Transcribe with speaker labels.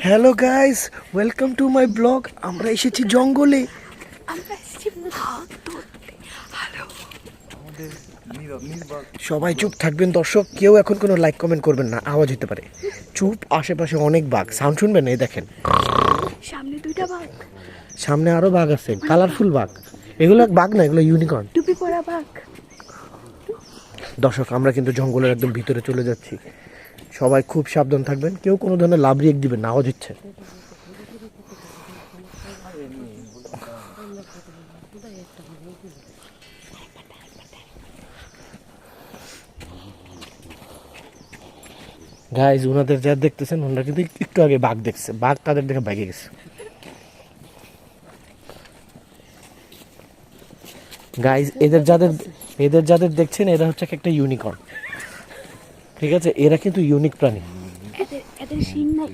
Speaker 1: Hello guys, welcome to my blog. আমরা এসেছি জঙ্গলে। সবাই চুপ থাকবেন দর্শক, কেউ এখন কোনো লাইক কমেন্ট করবেন না, আওয়াজ হতে পারে। চুপ, আশেপাশে অনেক বাঘ, সাউন্ড শুনবেন। এই দেখেন
Speaker 2: সামনে দুইটা বাঘ,
Speaker 1: সামনে আরো বাঘ আছে, কালারফুল বাঘ। এগুলো বাঘ না, এগুলো ইউনিকর্ন।
Speaker 2: টুপি পরা বাঘ।
Speaker 1: দর্শক, আমরা কিন্তু জঙ্গলের একদম ভিতরে চলে যাচ্ছি। সবাই খুব সাবধান থাকবেন, কেউ কোনো ধরনের লাভ রিয়েক্ট দিবেন না, আওয়াজ হচ্ছে। গাইজ, ওনাদের যা দেখতেছেন, ওনারা কিন্তু একটু আগে বাঘ দেখছে, বাঘ তাদের দেখে ভাগে গেছে। গাইজ, এদের যাদের দেখছেন, এরা হচ্ছে একটা ইউনিকর্ন। ঠিক আছে, এরা কিন্তু ইউনিক প্রাণী।
Speaker 2: এদের শিং নাই।